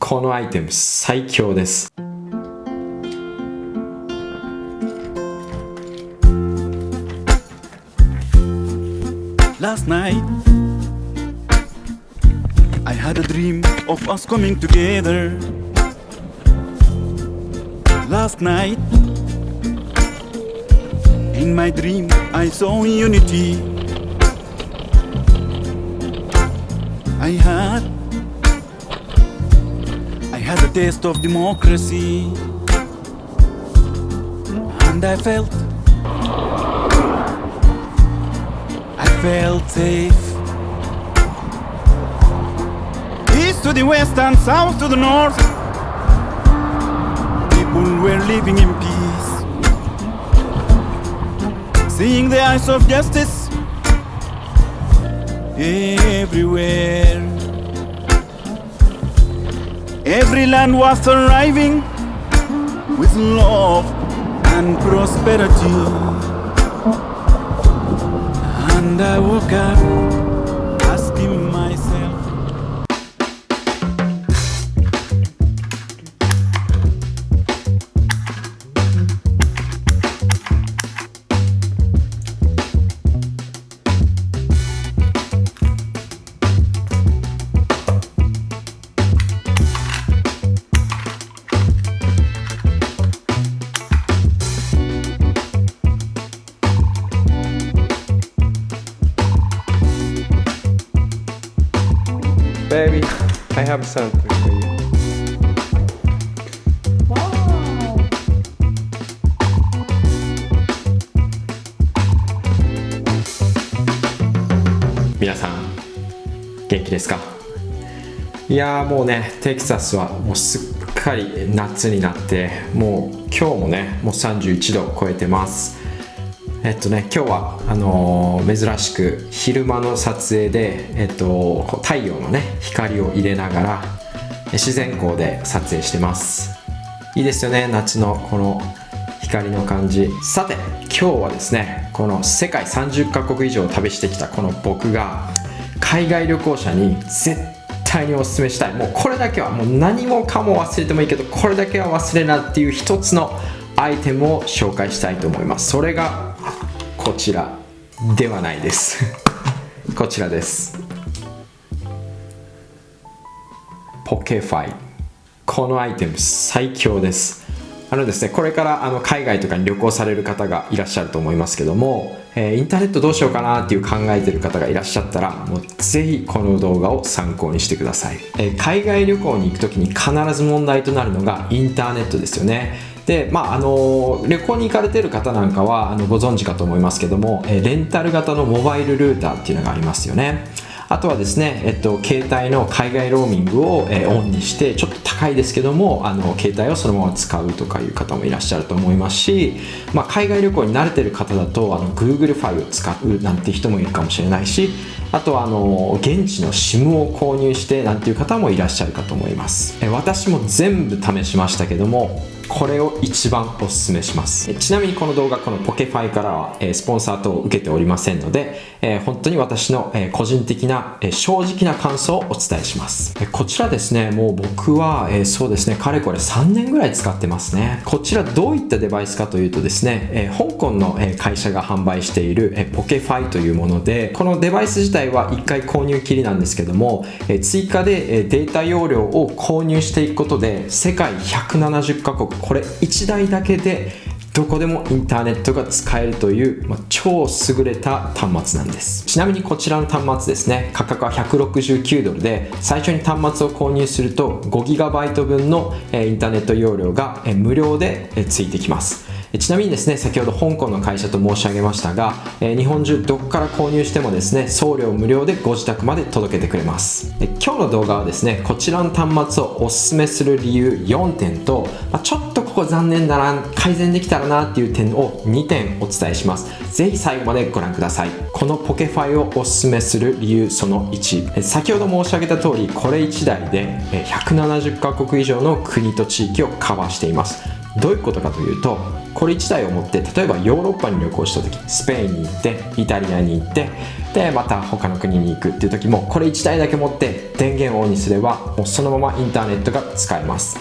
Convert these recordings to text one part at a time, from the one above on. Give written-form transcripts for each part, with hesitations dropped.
このアイテム最強です。Last night, I had a dream of us coming together. Last night, in my dream, I saw unity. I had a taste of democracy, and I felt safe. East to the west and south to the north, people were living in peace, seeing the eyes of justice everywhere. Every land was thriving with love and prosperity. And I woke up asking myself, Baby, I have something for you. Wow. 皆さん元気ですか？いやーもうね、テキサスはもうすっかり夏になって、もう今日もねもう31度を超えてます。今日は珍しく昼間の撮影で、太陽のね光を入れながら自然光で撮影してます。いいですよね、夏のこの光の感じ。さて今日はですね、この世界30カ国以上を旅してきたこの僕が海外旅行者に絶対におすすめしたい、もうこれだけはもう何もかも忘れてもいいけどこれだけは忘れなっていう一つのアイテムを紹介したいと思います。それがこちらではないですこちらです。ポケファイ。このアイテム最強です。ですね、これから海外とかに旅行される方がいらっしゃると思いますけども、インターネットどうしようかなっていう考えてる方がいらっしゃったら、もうぜひこの動画を参考にしてください。海外旅行に行く時に必ず問題となるのがインターネットですよね。で旅行に行かれてる方なんかはご存知かと思いますけども、レンタル型のモバイルルーターっていうのがありますよね。あとはですね、携帯の海外ローミングを、オンにしてちょっと高いですけども携帯をそのまま使うとかいう方もいらっしゃると思いますし、海外旅行に慣れてる方だとGoogle ファイルを使うなんて人もいるかもしれないし、あとは現地の SIM を購入してなんていう方もいらっしゃるかと思います。私も全部試しましたけども、これを一番おすすめします。ちなみにこの動画、このポケファイからはスポンサー等を受けておりませんので、本当に私の個人的な正直な感想をお伝えします。こちらですね、もう僕はそうですね、かれこれ3年ぐらい使ってますね。こちらどういったデバイスかというとですね、香港の会社が販売しているポケファイというもので、このデバイス自体は1回購入きりなんですけども、追加でデータ容量を購入していくことで世界170カ国、これ1台だけでどこでもインターネットが使えるという、超優れた端末なんです。ちなみにこちらの端末ですね、価格は169ドルで、最初に端末を購入すると 5GB 分のインターネット容量が無料でついてきます。ちなみにですね、先ほど香港の会社と申し上げましたが、日本中どこから購入してもですね、送料無料でご自宅まで届けてくれます。今日の動画はですね、こちらの端末をおすすめする理由4点と、ちょっとここ残念だな、改善できたらなっていう点を2点お伝えします。ぜひ最後までご覧ください。このポケファイをおすすめする理由その1、先ほど申し上げた通り、これ1台で170カ国以上の国と地域をカバーしています。どういうことかというと、これ1台を持って例えばヨーロッパに旅行した時、スペインに行ってイタリアに行ってでまた他の国に行くっていう時もこれ1台だけ持って電源をオンにすればもうそのままインターネットが使えます。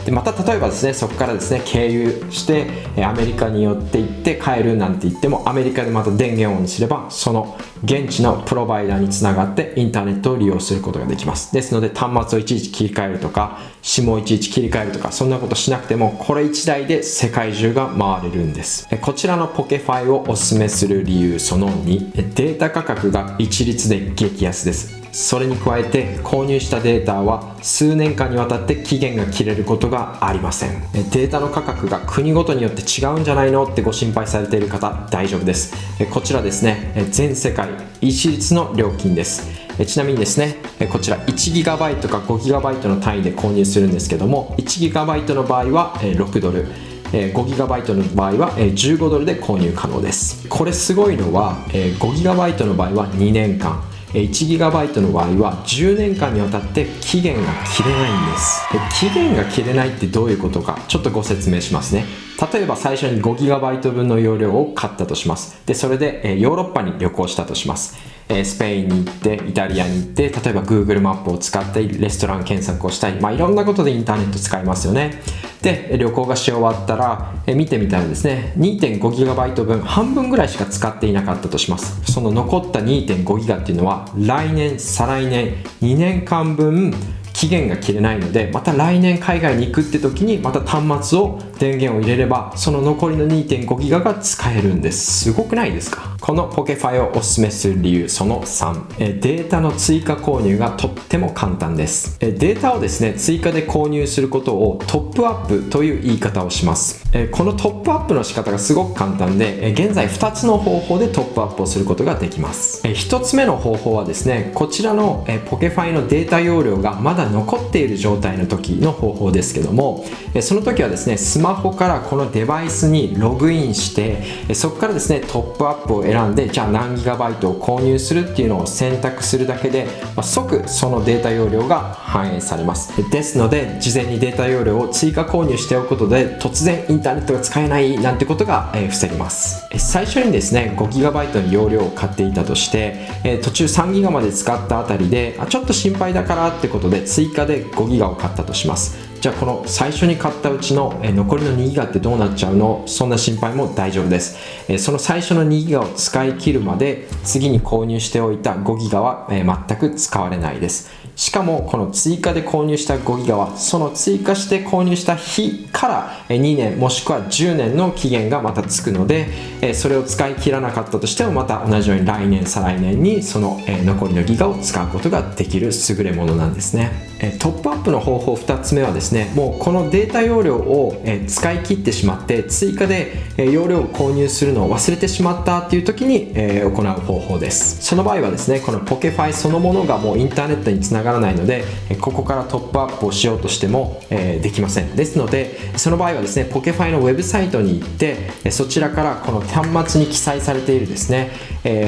でまた例えばですね、そこからですね経由してアメリカに寄って行って帰るなんて言っても、アメリカでまた電源をオンにすればその現地のプロバイダーにつながってインターネットを利用することができます。ですので端末をいちいち切り替えるとか SIM をいちいち切り替えるとか、そんなことしなくてもこれ1台で世界中が回れるんです。こちらのポケファイをおすすめする理由その2、データ価格が一律で激安です。それに加えて購入したデータは数年間にわたって期限が切れることがありません。データの価格が国ごとによって違うんじゃないのってご心配されている方、大丈夫です。こちらですね、全世界一律の料金です。ちなみにですね、こちら 1GB か 5GB の単位で購入するんですけども、 1GB の場合は6ドル、5GB の場合は15ドルで購入可能です。これすごいのは 5GB の場合は2年間、1GB の場合は10年間にわたって期限が切れないんです。期限が切れないってどういうことか、ちょっとご説明しますね。例えば最初に 5GB 分の容量を買ったとします。でそれでヨーロッパに旅行したとします。スペインに行ってイタリアに行って、例えば Google マップを使ってレストラン検索をしたり、いろんなことでインターネット使いますよね。で旅行がし終わったら見てみたらですね、 2.5GB 分半分ぐらいしか使っていなかったとします。その残った 2.5GB っていうのは来年再来年2年間分期限が切れないので、また来年海外に行くって時にまた端末を電源を入れればその残りの 2.5GB が使えるんです。すごくないですか？このポケファイをおすすめする理由その3、データの追加購入がとっても簡単です。データをですね追加で購入することをトップアップという言い方をします。このトップアップの仕方がすごく簡単で、現在2つの方法でトップアップをすることができます。1つ目の方法はですね、こちらのポケファイのデータ容量がまだ残っている状態の時の方法ですけども、その時はですねスマホからこのデバイスにログインして、そこからですねトップアップを選んで、じゃあ何ギガバイトを購入するっていうのを選択するだけで、即そのデータ容量が反映されます。ですので事前にデータ容量を追加購入しておくことで突然インターネットが使えないなんてことが防げます。最初にですね 5GB の容量を買っていたとして、途中 3GB まで使ったあたりでちょっと心配だからってことで追加で 5GB を買ったとします。じゃあこの最初に買ったうちの残りの 2GB ってどうなっちゃうの？そんな心配も大丈夫です。その最初の 2GB を使い切るまで次に購入しておいた 5GB は全く使われないです。しかもこの追加で購入した 5GB はその追加して購入した日から2年もしくは10年の期限がまたつくので、それを使い切らなかったとしてもまた同じように来年再来年にその残りのギガを使うことができる優れものなんですね。トップアップの方法2つ目はですね、もうこのデータ容量を使い切ってしまって追加で容量を購入するのを忘れてしまったっていう時に行う方法です。その場合はですね、このポケファイそのものがもうインターネットにつながらないので、ここからトップアップをしようとしてもできません。ですのでその場合はですね、ポケファイのウェブサイトに行ってそちらからこの端末に記載されているですね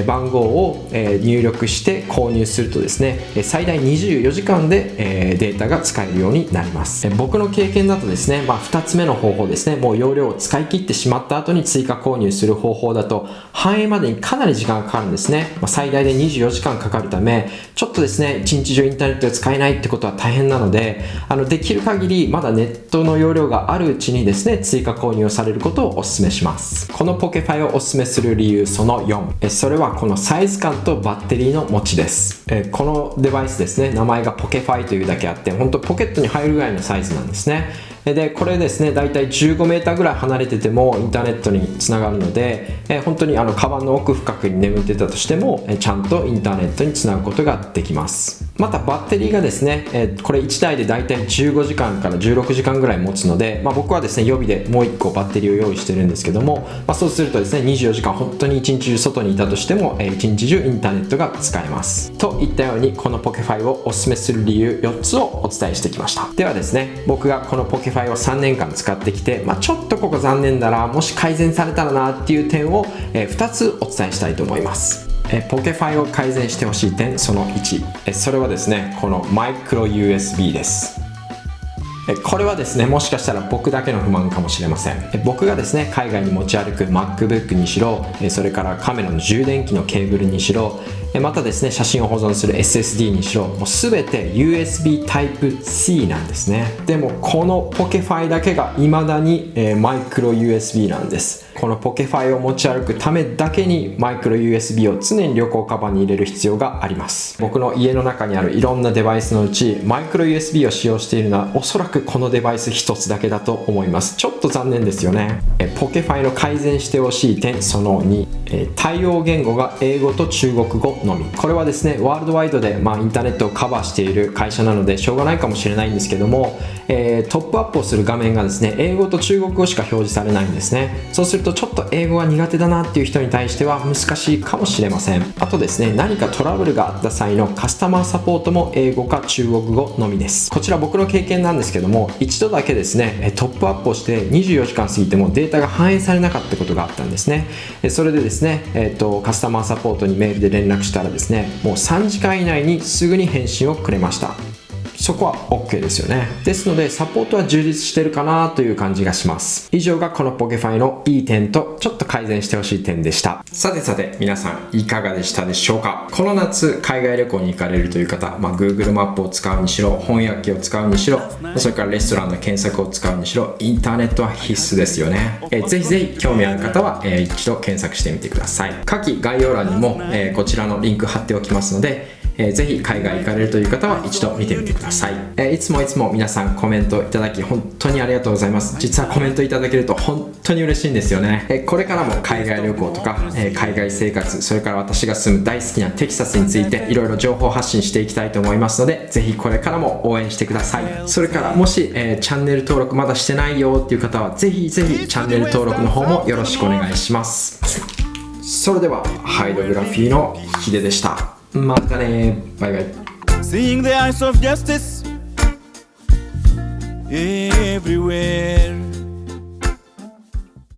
番号を入力して購入するとですね、最大24時間でデータが使えるようになります。僕の経験だとですね、2つ目の方法ですね、もう容量を使い切ってしまった後に追加購入する方法だと反映までにかなり時間がかかるんですね。最大で24時間かかるため、ちょっとですね一日中インターネットが使えないってことは大変なので、できる限りまだネットの容量があるうちにですね追加購入をされることをお勧めします。このポケファイをお勧めする理由その4、それはこのサイズ感とバッテリーの持ちです。このデバイスですね、名前がポケファイというだけあって本当ポケットに入るぐらいのサイズなんですね。でこれですね、だいたい15メーターぐらい離れててもインターネットにつながるので、本当にカバンの奥深くに眠ってたとしてもちゃんとインターネットにつなぐことができます。またバッテリーがですね、これ1台でだいたい15時間から16時間ぐらい持つので、僕はですね予備でもう1個バッテリーを用意してるんですけども、そうするとですね24時間本当に1日中外にいたとしても1日中インターネットが使えます。といったようにこのポケファイをお勧めする理由4つをお伝えしてきました。ではですね、僕がこのポケファイを3年間使ってきて、ちょっとここ残念だな、もし改善されたらなっていう点を2つお伝えしたいと思います。ポケファイを改善してほしい点その1、それはですねこのマイクロ USB です。これはですねもしかしたら僕だけの不満かもしれません。僕がですね海外に持ち歩く MacBook にしろ、それからカメラの充電器のケーブルにしろ、またですね、写真を保存する SSD にしろ、もう全て USB Type-C なんですね。でもこのポケファイだけが未だに、マイクロ USB なんです。このポケファイを持ち歩くためだけにマイクロ USB を常に旅行カバンに入れる必要があります。僕の家の中にあるいろんなデバイスのうちマイクロ USB を使用しているのはおそらくこのデバイス一つだけだと思います。ちょっと残念ですよね。ポケファイの改善してほしい点その2、対応言語が英語と中国語のみ。これはですね、ワールドワイドで、インターネットをカバーしている会社なのでしょうがないかもしれないんですけども、トップアップをする画面がですね、英語と中国語しか表示されないんですね。そうするとちょっと英語が苦手だなっていう人に対しては難しいかもしれません。あとですね、何かトラブルがあった際のカスタマーサポートも英語か中国語のみです。こちら僕の経験なんですけども、一度だけですね、トップアップをして24時間過ぎてもデータが反映されなかったことがあったんですね。それでですね、カスタマーサポートにメールで連絡したらですね、もう3時間以内にすぐに返信をくれました。そこは OK ですよね。ですのでサポートは充実してるかなという感じがします。以上がこのポケファイのいい点とちょっと改善してほしい点でした。さて皆さんいかがでしたでしょうか。この夏海外旅行に行かれるという方、Google マップを使うにしろ、翻訳機を使うにしろ、それからレストランの検索を使うにしろ、インターネットは必須ですよね。ぜひ興味ある方は、一度検索してみてください。下記概要欄にも、こちらのリンク貼っておきますので、ぜひ海外行かれるという方は一度見てみてください。いつも皆さんコメントいただき本当にありがとうございます。実はコメントいただけると本当に嬉しいんですよね。これからも海外旅行とか、海外生活、それから私が住む大好きなテキサスについていろいろ情報発信していきたいと思いますので、ぜひこれからも応援してください。それからもし、チャンネル登録まだしてないよっていう方はぜひチャンネル登録の方もよろしくお願いします。それではハイドグラフィーのヒデでした。またね、バイバイ。 Seeing the eyes of justice everywhere.